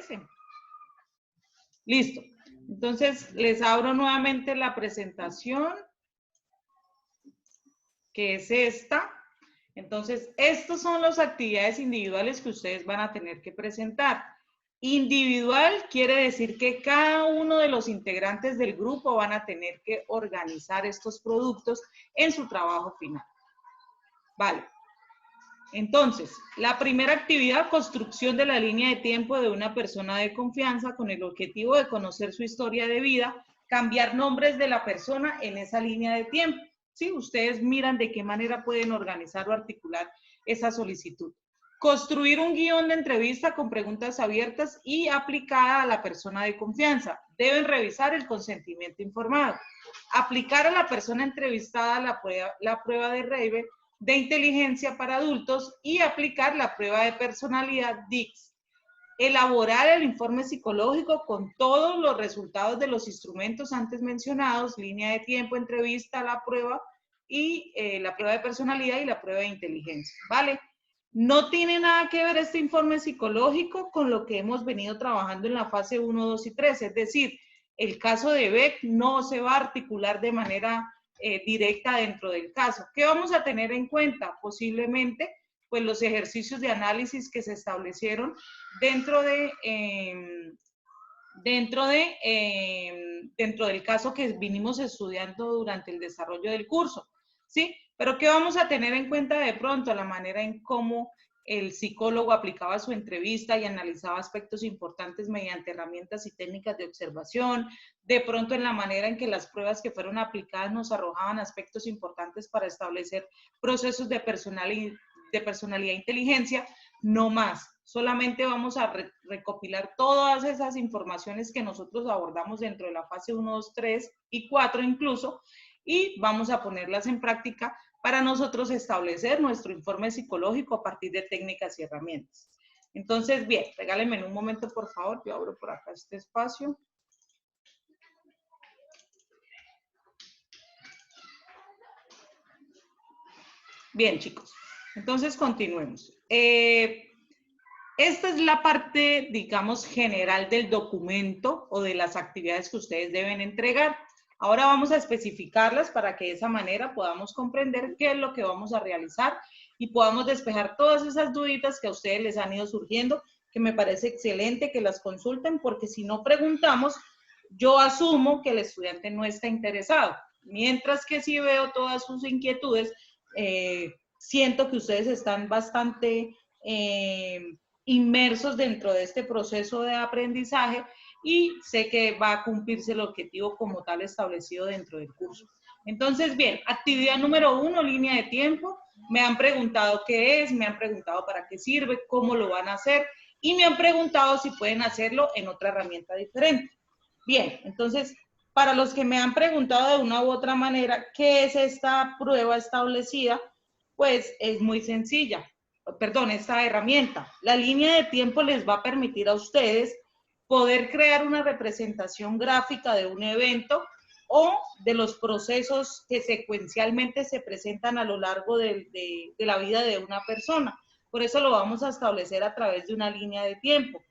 parece? Listo. Entonces, les abro nuevamente la presentación, que es esta. Entonces, estas son las actividades individuales que ustedes van a tener que presentar. Individual quiere decir que cada uno de los integrantes del grupo van a tener que organizar estos productos en su trabajo final. Vale. Entonces, la primera actividad, construcción de la línea de tiempo de una persona de confianza con el objetivo de conocer su historia de vida, cambiar nombres de la persona en esa línea de tiempo. ¿Sí? Ustedes miran de qué manera pueden organizar o articular esa solicitud. Construir un guión de entrevista con preguntas abiertas y aplicada a la persona de confianza. Deben revisar el consentimiento informado. Aplicar a la persona entrevistada la prueba de Reibe de inteligencia para adultos y aplicar la prueba de personalidad DICS. Elaborar el informe psicológico con todos los resultados de los instrumentos antes mencionados, línea de tiempo, entrevista, la prueba y la prueba de personalidad y la prueba de inteligencia, ¿vale? No tiene nada que ver este informe psicológico con lo que hemos venido trabajando en la fase 1, 2 y 3, es decir, el caso de Beck no se va a articular de manera directa dentro del caso. ¿Qué vamos a tener en cuenta? Posiblemente, pues los ejercicios de análisis que se establecieron dentro del caso que vinimos estudiando durante el desarrollo del curso, ¿sí? Pero ¿qué vamos a tener en cuenta de pronto? La manera en cómo el psicólogo aplicaba su entrevista y analizaba aspectos importantes mediante herramientas y técnicas de observación, de pronto en la manera en que las pruebas que fueron aplicadas nos arrojaban aspectos importantes para establecer procesos de personalidad e inteligencia, no más. Solamente vamos a recopilar todas esas informaciones que nosotros abordamos dentro de la fase 1, 2, 3 y 4 incluso, y vamos a ponerlas en práctica para nosotros establecer nuestro informe psicológico a partir de técnicas y herramientas. Entonces, bien, regálenme un momento, por favor. Yo abro por acá este espacio. Bien, chicos. Entonces, continuemos. Esta es la parte, digamos, general del documento o de las actividades que ustedes deben entregar. Ahora vamos a especificarlas para que de esa manera podamos comprender qué es lo que vamos a realizar y podamos despejar todas esas duditas que a ustedes les han ido surgiendo, que me parece excelente que las consulten, porque si no preguntamos, yo asumo que el estudiante no está interesado. Mientras que si veo todas sus inquietudes, siento que ustedes están bastante inmersos dentro de este proceso de aprendizaje y sé que va a cumplirse el objetivo como tal establecido dentro del curso. Entonces, bien, actividad número 1, línea de tiempo. Me han preguntado qué es, me han preguntado para qué sirve, cómo lo van a hacer y me han preguntado si pueden hacerlo en otra herramienta diferente. Bien, entonces, para los que me han preguntado de una u otra manera qué es esta prueba establecida, pues es muy sencilla. Perdón, esta herramienta. La línea de tiempo les va a permitir a ustedes poder crear una representación gráfica de un evento o de los procesos que secuencialmente se presentan a lo largo de la vida de una persona. Por eso lo vamos a establecer a través de una línea de tiempo.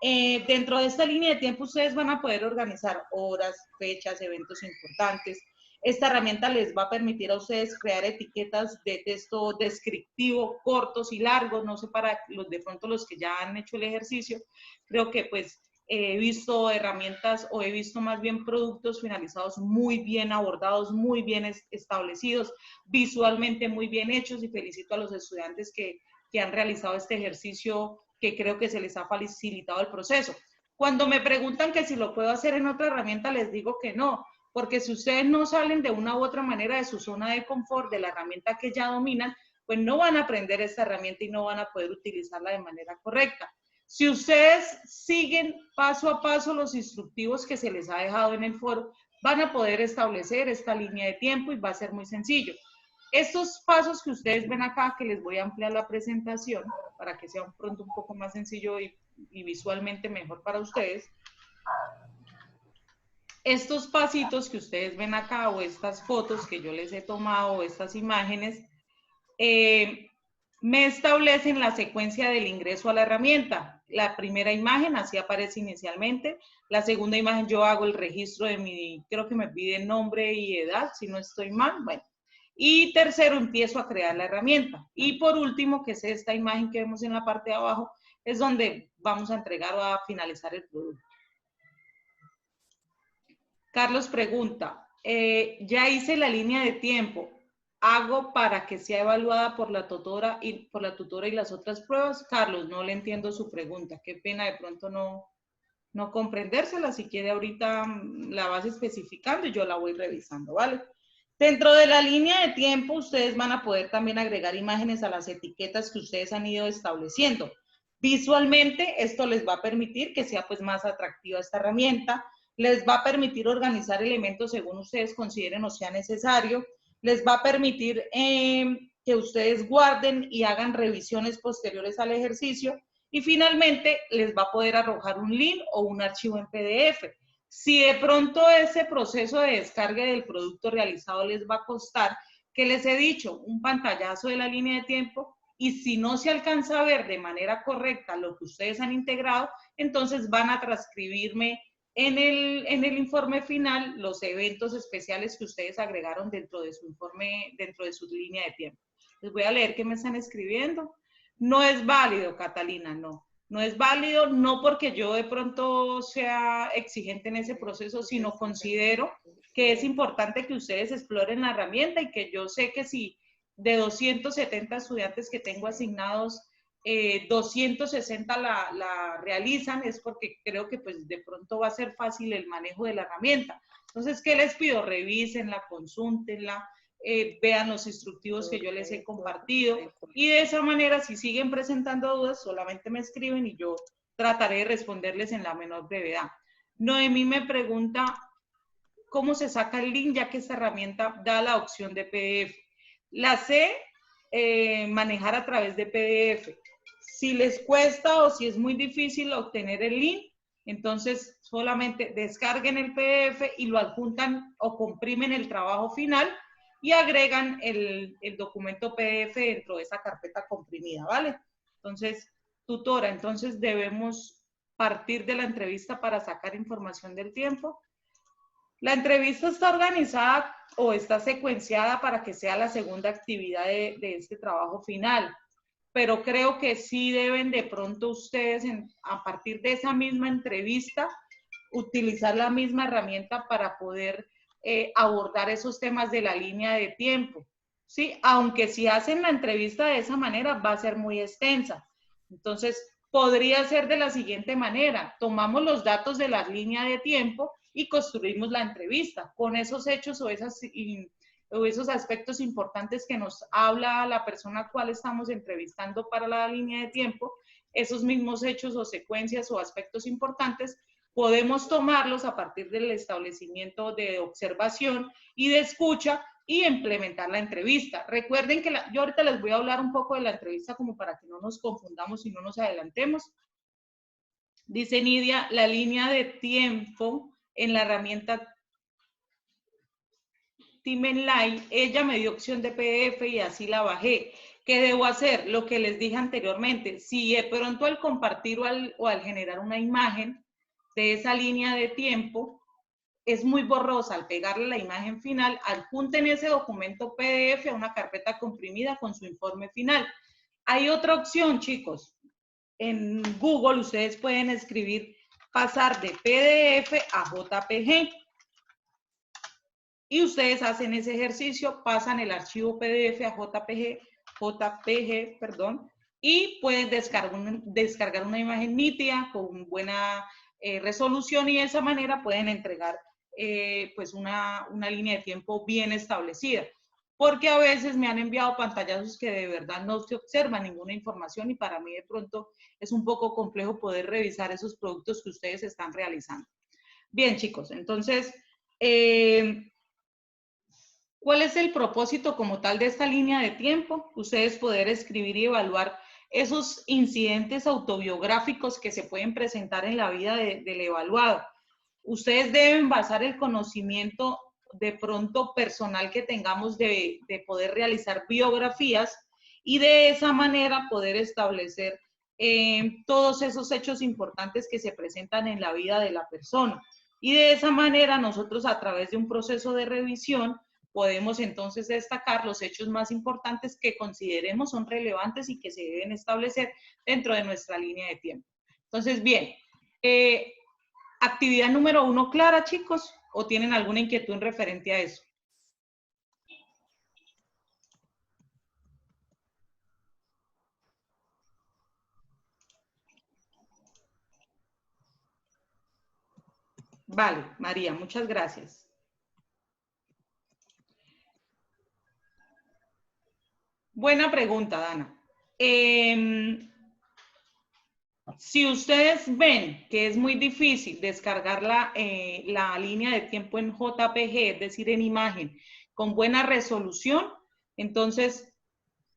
Dentro de esta línea de tiempo ustedes van a poder organizar horas, fechas, eventos importantes. Esta herramienta les va a permitir a ustedes crear etiquetas de texto descriptivo, cortos y largos, no sé, para los de pronto los que ya han hecho el ejercicio, creo que pues he visto herramientas o he visto más bien productos finalizados muy bien abordados, muy bien establecidos, visualmente muy bien hechos y felicito a los estudiantes que han realizado este ejercicio que creo que se les ha facilitado el proceso. Cuando me preguntan que si lo puedo hacer en otra herramienta, les digo que no, porque si ustedes no salen de una u otra manera de su zona de confort, de la herramienta que ya dominan, pues no van a aprender esta herramienta y no van a poder utilizarla de manera correcta. Si ustedes siguen paso a paso los instructivos que se les ha dejado en el foro, van a poder establecer esta línea de tiempo y va a ser muy sencillo. Estos pasos que ustedes ven acá, que les voy a ampliar la presentación para que sea pronto un poco más sencillo y visualmente mejor para ustedes. Estos pasitos que ustedes ven acá o estas fotos que yo les he tomado o estas imágenes, me establecen la secuencia del ingreso a la herramienta. la primera imagen, así aparece inicialmente. La segunda imagen yo hago el registro de mi, creo que me pide nombre y edad, si no estoy mal, bueno. Y tercero, empiezo a crear la herramienta. Y por último, que es esta imagen que vemos en la parte de abajo, es donde vamos a entregar o a finalizar el producto. Carlos pregunta, ya hice la línea de tiempo, ¿hago para que sea evaluada por la tutora y las otras pruebas? Carlos, no le entiendo su pregunta, qué pena de pronto no comprendérsela, si quiere ahorita la vas especificando y yo la voy revisando, ¿vale? Dentro de la línea de tiempo, ustedes van a poder también agregar imágenes a las etiquetas que ustedes han ido estableciendo. Visualmente, esto les va a permitir que sea pues más atractiva esta herramienta, les va a permitir organizar elementos según ustedes consideren o sea necesario, les va a permitir que ustedes guarden y hagan revisiones posteriores al ejercicio y finalmente les va a poder arrojar un link o un archivo en PDF. Si de pronto ese proceso de descarga del producto realizado les va a costar, que les he dicho, un pantallazo de la línea de tiempo, y si no se alcanza a ver de manera correcta lo que ustedes han integrado, entonces van a transcribirme en el informe final los eventos especiales que ustedes agregaron dentro de su informe, dentro de su línea de tiempo. Les voy a leer qué me están escribiendo. No es válido, Catalina, no. No es válido, no porque yo de pronto sea exigente en ese proceso, sino considero que es importante que ustedes exploren la herramienta y que yo sé que si de 270 estudiantes que tengo asignados, 260 la realizan, es porque creo que pues de pronto va a ser fácil el manejo de la herramienta. Entonces, ¿qué les pido? Revísenla, consúltenla, vean los instructivos que yo les he compartido y de esa manera, si siguen presentando dudas, solamente me escriben y yo trataré de responderles en la menor brevedad. Noemí me pregunta cómo se saca el link, ya que esta herramienta da la opción de PDF. La sé manejar a través de PDF. Si les cuesta o si es muy difícil obtener el link, entonces solamente descarguen el PDF y lo adjuntan o comprimen el trabajo final y agregan el documento PDF dentro de esa carpeta comprimida, ¿vale? Entonces, tutora, entonces debemos partir de la entrevista para sacar información del tiempo. La entrevista está organizada o está secuenciada para que sea la segunda actividad de este trabajo final, pero creo que sí deben de pronto ustedes, a partir de esa misma entrevista, utilizar la misma herramienta para poder abordar esos temas de la línea de tiempo, ¿sí? Aunque si hacen la entrevista de esa manera, va a ser muy extensa. Entonces, podría ser de la siguiente manera: tomamos los datos de la línea de tiempo y construimos la entrevista con esos hechos o esos aspectos importantes que nos habla la persona a cual estamos entrevistando para la línea de tiempo, esos mismos hechos o secuencias o aspectos importantes, podemos tomarlos a partir del establecimiento de observación y de escucha y implementar la entrevista. Recuerden que yo ahorita les voy a hablar un poco de la entrevista como para que no nos confundamos y no nos adelantemos. Dice Nidia, la línea de tiempo en la herramienta Timeline, ella me dio opción de PDF y así la bajé. ¿Qué debo hacer? Lo que les dije anteriormente. Si de pronto al compartir o al generar una imagen de esa línea de tiempo es muy borrosa, al pegarle la imagen final, adjunten ese documento PDF a una carpeta comprimida con su informe final. Hay otra opción, chicos. En Google ustedes pueden escribir pasar de PDF a JPG. Y ustedes hacen ese ejercicio, pasan el archivo PDF a JPG, y pueden descargar una imagen nítida con buena resolución y de esa manera pueden entregar pues una línea de tiempo bien establecida. Porque a veces me han enviado pantallazos que de verdad no se observa ninguna información y para mí de pronto es un poco complejo poder revisar esos productos que ustedes están realizando. Bien, chicos, entonces, ¿cuál es el propósito como tal de esta línea de tiempo? Ustedes poder escribir y evaluar esos incidentes autobiográficos que se pueden presentar en la vida del evaluado. Ustedes deben basar el conocimiento de pronto personal que tengamos de poder realizar biografías y de esa manera poder establecer todos esos hechos importantes que se presentan en la vida de la persona. Y de esa manera nosotros a través de un proceso de revisión podemos entonces destacar los hechos más importantes que consideremos son relevantes y que se deben establecer dentro de nuestra línea de tiempo. Entonces, bien, actividad número 1 clara, chicos, ¿o tienen alguna inquietud en referente a eso? Vale, María, muchas gracias. Buena pregunta, Dana. Si ustedes ven que es muy difícil descargar la línea de tiempo en JPG, es decir, en imagen, con buena resolución, entonces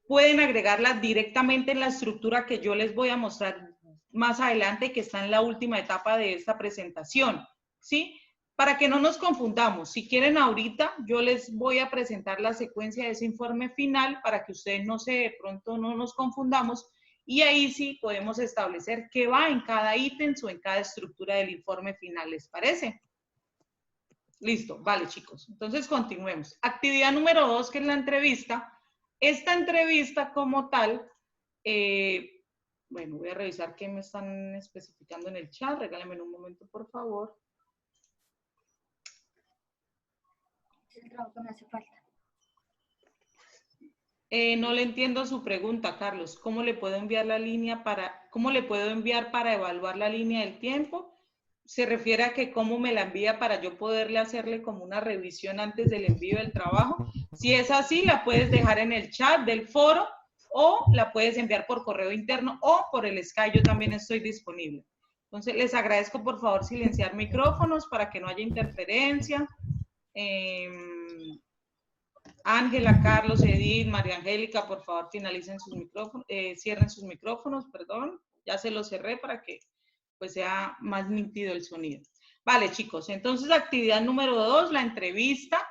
pueden agregarla directamente en la estructura que yo les voy a mostrar más adelante, que está en la última etapa de esta presentación, ¿sí? Para que no nos confundamos, si quieren ahorita, yo les voy a presentar la secuencia de ese informe final para que ustedes de pronto no nos confundamos, y ahí sí podemos establecer qué va en cada ítem o en cada estructura del informe final, ¿les parece? Listo, vale, chicos. Entonces continuemos. Actividad número 2, que es la entrevista. Esta entrevista como tal, bueno, voy a revisar qué me están especificando en el chat. Regálenme un momento, por favor. El trabajo me hace falta. No le entiendo su pregunta, Carlos. ¿Cómo le puedo enviar cómo le puedo enviar para evaluar la línea del tiempo? ¿Se refiere a que cómo me la envía para yo poderle hacerle como una revisión antes del envío del trabajo? Si es así, la puedes dejar en el chat del foro o la puedes enviar por correo interno o por el Skype. Yo también estoy disponible. Entonces, les agradezco por favor silenciar micrófonos para que no haya interferencia. Ángela, Carlos, Edith, María Angélica, por favor finalicen sus micrófonos, cierren sus micrófonos, perdón. Ya se los cerré para que pues sea más nítido el sonido. Vale, chicos, entonces actividad número 2, la entrevista.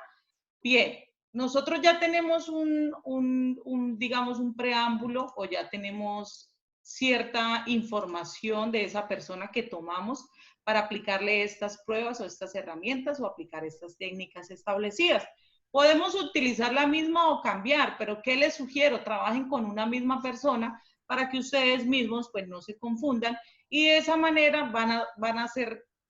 Bien, nosotros ya tenemos digamos, un preámbulo o ya tenemos cierta información de esa persona que tomamos para aplicarle estas pruebas o estas herramientas o aplicar estas técnicas establecidas. Podemos utilizar la misma o cambiar, pero ¿qué les sugiero? Trabajen con una misma persona para que ustedes mismos pues no se confundan y de esa manera van a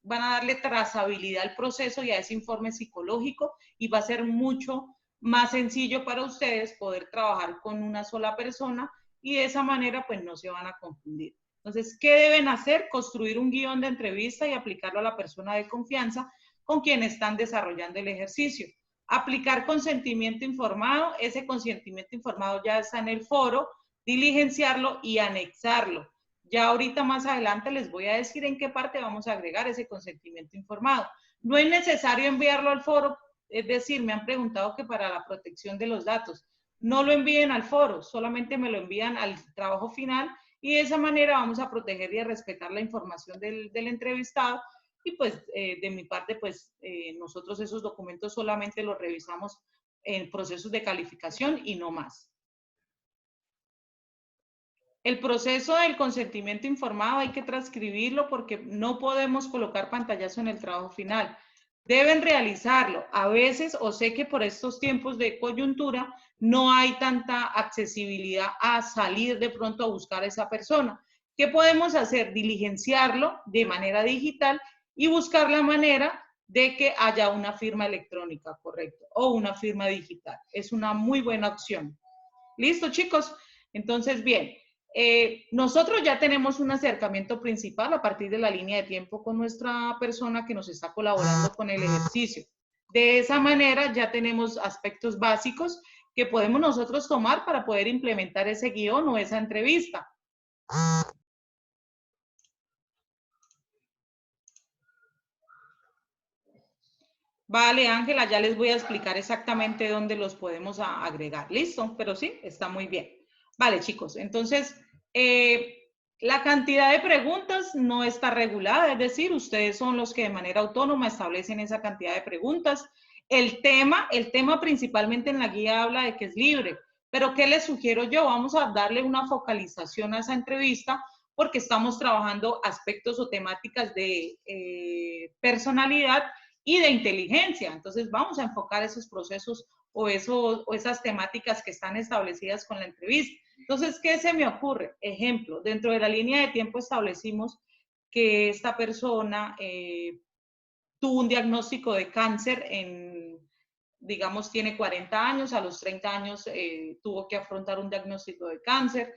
darle trazabilidad al proceso y a ese informe psicológico y va a ser mucho más sencillo para ustedes poder trabajar con una sola persona y de esa manera pues no se van a confundir. Entonces, ¿qué deben hacer? Construir un guión de entrevista y aplicarlo a la persona de confianza con quien están desarrollando el ejercicio. Aplicar consentimiento informado, ese consentimiento informado ya está en el foro, diligenciarlo y anexarlo. Ya ahorita más adelante les voy a decir en qué parte vamos a agregar ese consentimiento informado. No es necesario enviarlo al foro, es decir, me han preguntado que para la protección de los datos. No lo envíen al foro, solamente me lo envían al trabajo final y de esa manera vamos a proteger y a respetar la información del entrevistado y pues de mi parte pues nosotros esos documentos solamente los revisamos en procesos de calificación y no más. El proceso del consentimiento informado hay que transcribirlo porque no podemos colocar pantallazo en el trabajo final. Deben realizarlo. A veces, o sé que por estos tiempos de coyuntura, no hay tanta accesibilidad a salir de pronto a buscar a esa persona. ¿Qué podemos hacer? Diligenciarlo de manera digital y buscar la manera de que haya una firma electrónica, correcto, o una firma digital. Es una muy buena opción. ¿Listo, chicos? Entonces, bien. Nosotros ya tenemos un acercamiento principal a partir de la línea de tiempo con nuestra persona que nos está colaborando con el ejercicio. De esa manera ya tenemos aspectos básicos que podemos nosotros tomar para poder implementar ese guión o esa entrevista. Vale, Ángela, ya les voy a explicar exactamente dónde los podemos agregar. ¿Listo? Pero sí, está muy bien. Vale, chicos, entonces, la cantidad de preguntas no está regulada, es decir, ustedes son los que de manera autónoma establecen esa cantidad de preguntas. El tema principalmente en la guía habla de que es libre, pero ¿qué les sugiero yo? Vamos a darle una focalización a esa entrevista porque estamos trabajando aspectos o temáticas de personalidad y de inteligencia. Entonces vamos a enfocar esos procesos o esas temáticas que están establecidas con la entrevista. Entonces, ¿qué se me ocurre? Ejemplo, dentro de la línea de tiempo establecimos que esta persona tuvo un diagnóstico de cáncer digamos, tiene 40 años, a los 30 años tuvo que afrontar un diagnóstico de cáncer,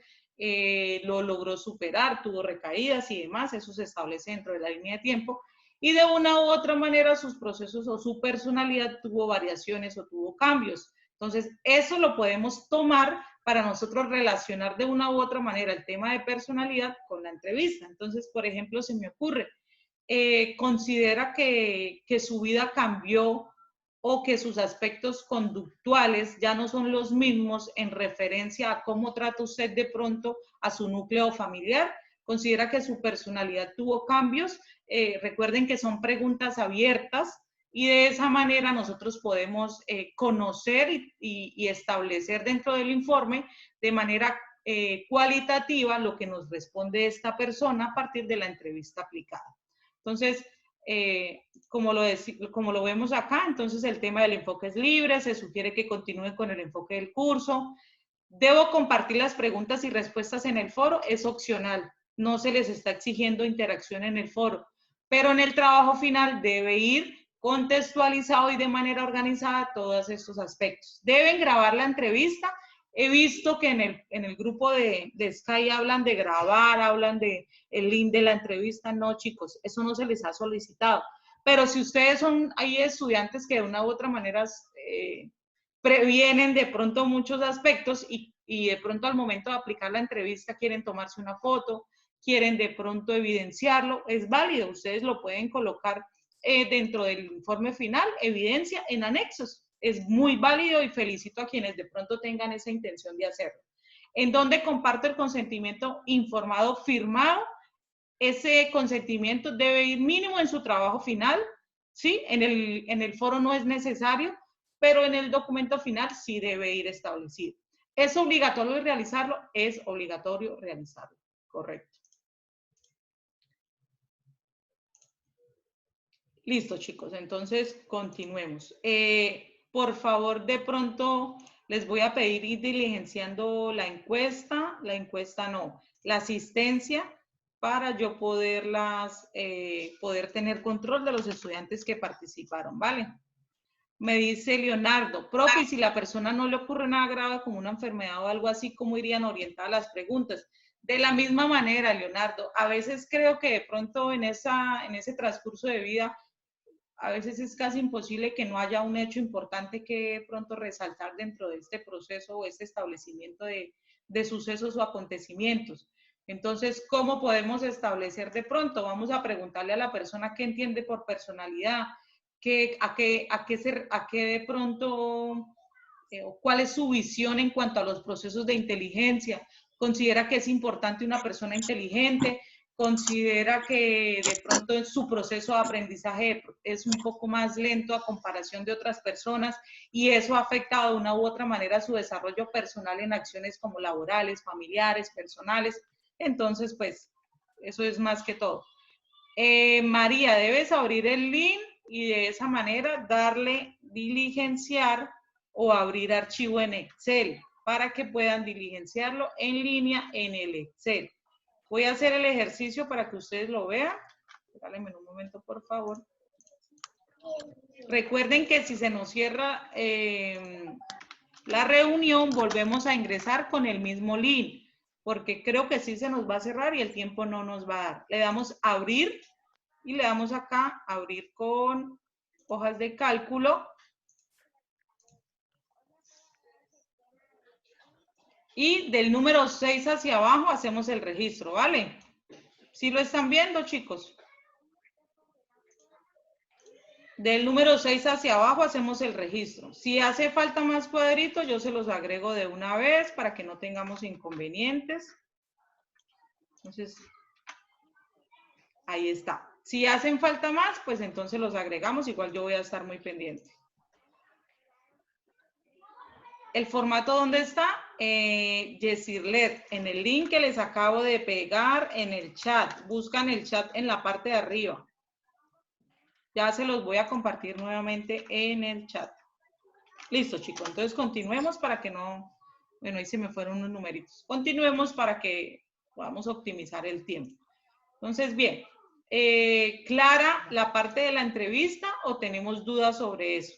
lo logró superar, tuvo recaídas y demás, eso se establece dentro de la línea de tiempo, y de una u otra manera sus procesos o su personalidad tuvo variaciones o tuvo cambios. Entonces, eso lo podemos tomar para nosotros relacionar de una u otra manera el tema de personalidad con la entrevista. Entonces, por ejemplo, se me ocurre, considera que su vida cambió o que sus aspectos conductuales ya no son los mismos en referencia a cómo trata usted de pronto a su núcleo familiar, considera que su personalidad tuvo cambios, recuerden que son preguntas abiertas y de esa manera nosotros podemos conocer y establecer dentro del informe de manera cualitativa lo que nos responde esta persona a partir de la entrevista aplicada. Entonces, como lo vemos acá, entonces el tema del enfoque es libre, se sugiere que continúen con el enfoque del curso. Debo compartir las preguntas y respuestas en el foro, es opcional, no se les está exigiendo interacción en el foro, pero en el trabajo final debe ir contextualizado y de manera organizada todos estos aspectos. Deben grabar la entrevista. He visto que en el grupo de Sky hablan de grabar, hablan de el link de la entrevista. No, chicos, eso no se les ha solicitado. Pero si ustedes hay estudiantes que de una u otra manera previenen de pronto muchos aspectos y de pronto al momento de aplicar la entrevista quieren tomarse una foto, quieren de pronto evidenciarlo, es válido, ustedes lo pueden colocar dentro del informe final, evidencia en anexos. Es muy válido y felicito a quienes de pronto tengan esa intención de hacerlo. En donde comparto el consentimiento informado firmado, ese consentimiento debe ir mínimo en su trabajo final, ¿sí? En el foro no es necesario, pero en el documento final sí debe ir establecido. ¿Es obligatorio realizarlo? Es obligatorio realizarlo, correcto. Listo, chicos, entonces continuemos. Por favor, de pronto les voy a pedir ir diligenciando la encuesta no, la asistencia para yo poder tener control de los estudiantes que participaron, ¿vale? Me dice Leonardo, profe, si la persona no le ocurre nada grave como una enfermedad o algo así, ¿cómo irían orientadas las preguntas? De la misma manera, Leonardo, a veces creo que de pronto en ese transcurso de vida a veces es casi imposible que no haya un hecho importante que pronto resaltar dentro de este proceso o este establecimiento de sucesos o acontecimientos. Entonces, ¿cómo podemos establecer de pronto? Vamos a preguntarle a la persona qué entiende por personalidad, a qué de pronto, cuál es su visión en cuanto a los procesos de inteligencia. ¿Considera que es importante una persona inteligente? ¿Considera que de pronto en su proceso de aprendizaje es un poco más lento a comparación de otras personas y eso ha afectado de una u otra manera su desarrollo personal en acciones como laborales, familiares, personales? Entonces, pues, eso es más que todo. María, debes abrir el link y de esa manera darle diligenciar o abrir archivo en Excel para que puedan diligenciarlo en línea en el Excel. Voy a hacer el ejercicio para que ustedes lo vean. Regálenme un momento, por favor. Recuerden que si se nos cierra la reunión, volvemos a ingresar con el mismo link, porque creo que sí se nos va a cerrar y el tiempo no nos va a dar. Le damos a abrir y le damos acá abrir con hojas de cálculo. Y del número 6 hacia abajo hacemos el registro, ¿vale? ¿Sí lo están viendo, chicos? Del número 6 hacia abajo hacemos el registro. Si hace falta más cuadritos, yo se los agrego de una vez para que no tengamos inconvenientes. Entonces, ahí está. Si hacen falta más, pues entonces los agregamos. Igual yo voy a estar muy pendiente. ¿El formato dónde está? Yesirlet, en el link que les acabo de pegar en el chat. Buscan el chat en la parte de arriba. Ya se los voy a compartir nuevamente en el chat. Listo, chicos. Entonces continuemos para que no... Bueno, ahí se me fueron unos numeritos. Continuemos para que podamos optimizar el tiempo. Entonces, bien. ¿Clara la parte de la entrevista o tenemos dudas sobre eso?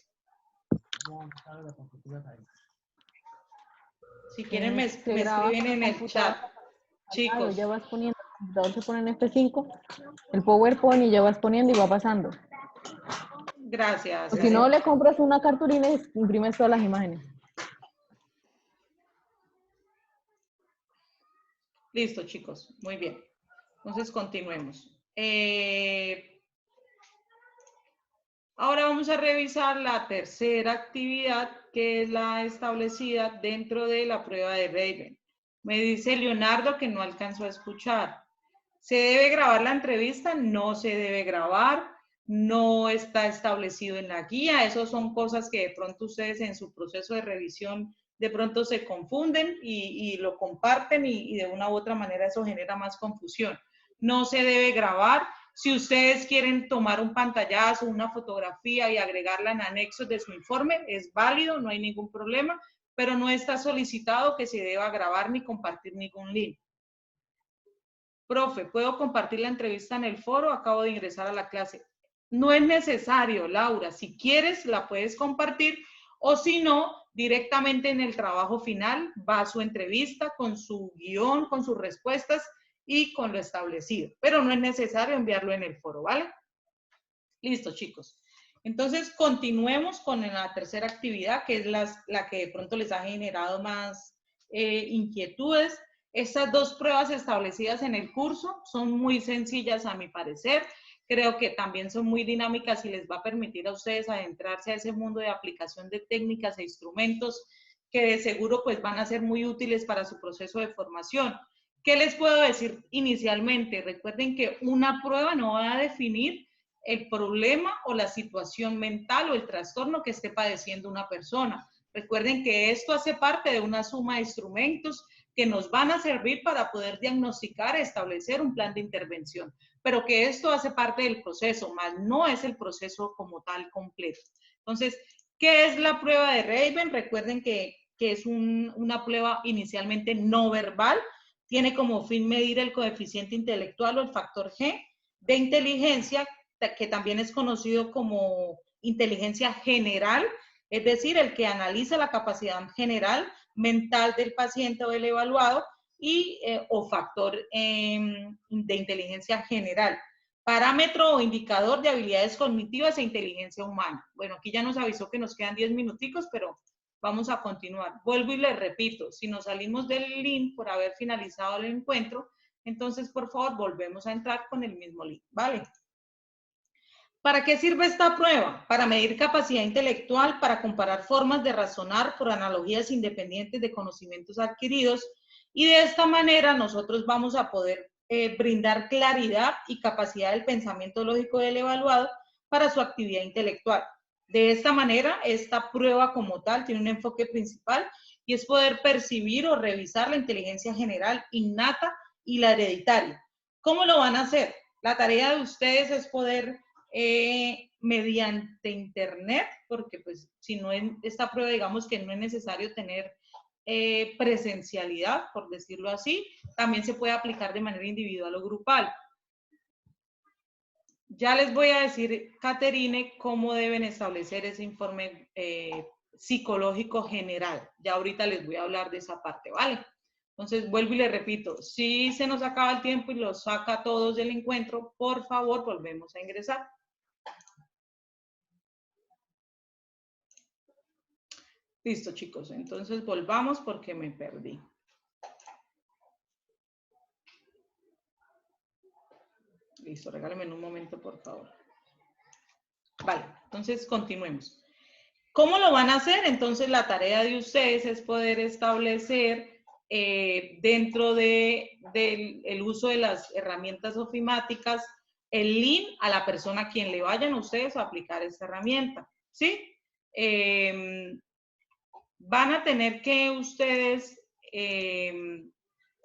Si quieren me escriben en el chat. Chicos. Ya vas poniendo, el computador se pone en F5, el PowerPoint y ya vas poniendo y va pasando. Gracias. O si no, le compras una cartulina y imprimes todas las imágenes. Listo, chicos. Muy bien. Entonces, continuemos. Ahora vamos a revisar la tercera actividad, que es la establecida dentro de la prueba de Raven. Me dice Leonardo que no alcanzó a escuchar. ¿Se debe grabar la entrevista? No se debe grabar. No está establecido en la guía. Esas son cosas que de pronto ustedes en su proceso de revisión de pronto se confunden y lo comparten y de una u otra manera eso genera más confusión. No se debe grabar. Si ustedes quieren tomar un pantallazo, una fotografía y agregarla en anexos de su informe, es válido, no hay ningún problema, pero no está solicitado que se deba grabar ni compartir ningún link. Profe, ¿puedo compartir la entrevista en el foro? Acabo de ingresar a la clase. No es necesario, Laura. Si quieres, la puedes compartir o si no, directamente en el trabajo final va su entrevista con su guión, con sus respuestas y con lo establecido. Pero no es necesario enviarlo en el foro, ¿vale? Listo, chicos. Entonces, continuemos con la tercera actividad, que es la que de pronto les ha generado más inquietudes. Estas dos pruebas establecidas en el curso son muy sencillas a mi parecer. Creo que también son muy dinámicas y les va a permitir a ustedes adentrarse a ese mundo de aplicación de técnicas e instrumentos que de seguro pues van a ser muy útiles para su proceso de formación. ¿Qué les puedo decir inicialmente? Recuerden que una prueba no va a definir el problema o la situación mental o el trastorno que esté padeciendo una persona. Recuerden que esto hace parte de una suma de instrumentos que nos van a servir para poder diagnosticar y establecer un plan de intervención, pero que esto hace parte del proceso, más no es el proceso como tal completo. Entonces, ¿qué es la prueba de Raven? Recuerden que es una prueba inicialmente no verbal, tiene como fin medir el coeficiente intelectual o el factor G de inteligencia, que también es conocido como inteligencia general, es decir, el que analiza la capacidad general mental del paciente o del evaluado y o factor de inteligencia general. Parámetro o indicador de habilidades cognitivas e inteligencia humana. Bueno, aquí ya nos avisó que nos quedan 10 minuticos, pero vamos a continuar. Vuelvo y les repito, si nos salimos del link por haber finalizado el encuentro, entonces por favor volvemos a entrar con el mismo link, ¿vale? ¿Para qué sirve esta prueba? Para medir capacidad intelectual, para comparar formas de razonar por analogías independientes de conocimientos adquiridos y de esta manera nosotros vamos a poder brindar claridad y capacidad del pensamiento lógico del evaluado para su actividad intelectual. De esta manera, esta prueba como tal tiene un enfoque principal y es poder percibir o revisar la inteligencia general innata y la hereditaria. ¿Cómo lo van a hacer? La tarea de ustedes es poder mediante internet, porque pues si no en esta prueba digamos que no es necesario tener presencialidad, por decirlo así, también se puede aplicar de manera individual o grupal. Ya les voy a decir, Caterine, cómo deben establecer ese informe psicológico general. Ya ahorita les voy a hablar de esa parte, ¿vale? Entonces, vuelvo y les repito, si se nos acaba el tiempo y los saca a todos del encuentro, por favor, volvemos a ingresar. Listo, chicos. Entonces, volvamos porque me perdí. Listo, regálenme un momento, por favor. Vale, entonces continuemos. ¿Cómo lo van a hacer? Entonces, la tarea de ustedes es poder establecer dentro del uso de las herramientas ofimáticas el link a la persona a quien le vayan ustedes a aplicar esta herramienta, ¿sí? van a tener que ustedes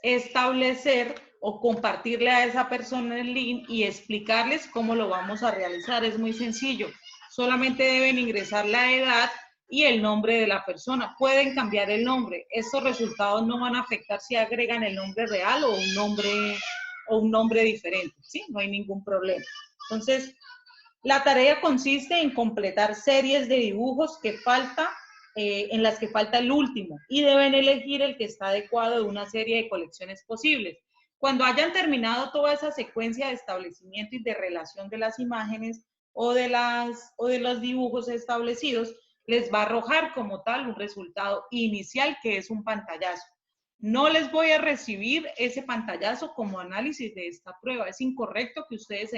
establecer o compartirle a esa persona el link y explicarles cómo lo vamos a realizar. Es muy sencillo. Solamente deben ingresar la edad y el nombre de la persona. Pueden cambiar el nombre. Estos resultados no van a afectar si agregan el nombre real o un nombre diferente, ¿sí? No hay ningún problema. Entonces, la tarea consiste en completar series de dibujos que en las que falta el último y deben elegir el que está adecuado de una serie de colecciones posibles. Cuando hayan terminado toda esa secuencia de establecimiento y de relación de las imágenes o de los dibujos establecidos, les va a arrojar como tal un resultado inicial que es un pantallazo. No les voy a recibir ese pantallazo como análisis de esta prueba. Es incorrecto que ustedes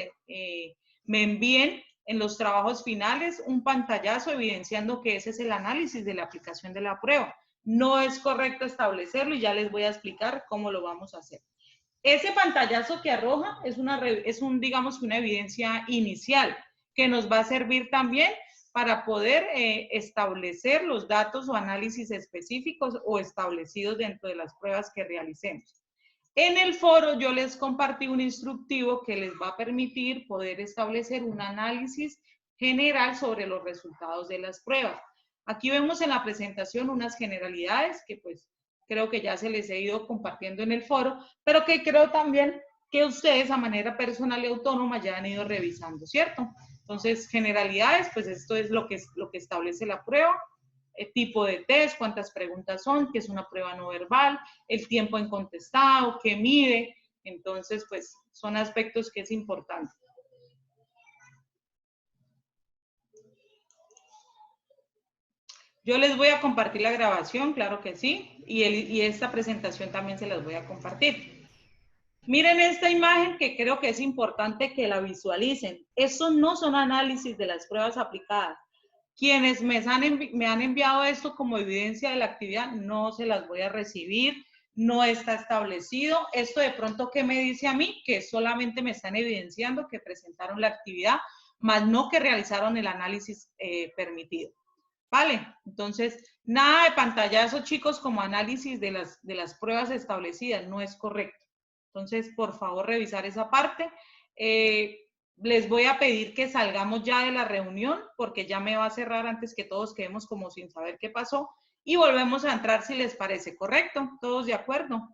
me envíen en los trabajos finales un pantallazo evidenciando que ese es el análisis de la aplicación de la prueba. No es correcto establecerlo y ya les voy a explicar cómo lo vamos a hacer. Ese pantallazo que arroja digamos, una evidencia inicial que nos va a servir también para poder establecer los datos o análisis específicos o establecidos dentro de las pruebas que realicemos. En el foro yo les compartí un instructivo que les va a permitir poder establecer un análisis general sobre los resultados de las pruebas. Aquí vemos en la presentación unas generalidades que pues creo que ya se les he ido compartiendo en el foro, pero que creo también que ustedes a manera personal y autónoma ya han ido revisando, ¿cierto? Entonces, generalidades, pues esto es lo que establece la prueba. El tipo de test, cuántas preguntas son, que es una prueba no verbal, el tiempo en contestado, qué mide. Entonces, pues son aspectos que es importante. Yo les voy a compartir la grabación, claro que sí, y esta presentación también se las voy a compartir. Miren esta imagen que creo que es importante que la visualicen. Estos no son análisis de las pruebas aplicadas. Quienes me han enviado esto como evidencia de la actividad, no se las voy a recibir, no está establecido. Esto de pronto, ¿qué me dice a mí? Que solamente me están evidenciando que presentaron la actividad, más no que realizaron el análisis permitido. ¿Vale? Entonces, nada de pantallazo, chicos, como análisis de las pruebas establecidas, no es correcto. Entonces, por favor, revisar esa parte. Les voy a pedir que salgamos ya de la reunión porque ya me va a cerrar antes que todos quedemos como sin saber qué pasó y volvemos a entrar si les parece correcto. ¿Todos de acuerdo?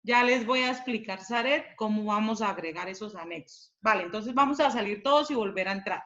Ya les voy a explicar, Saret, cómo vamos a agregar esos anexos. Vale, entonces vamos a salir todos y volver a entrar.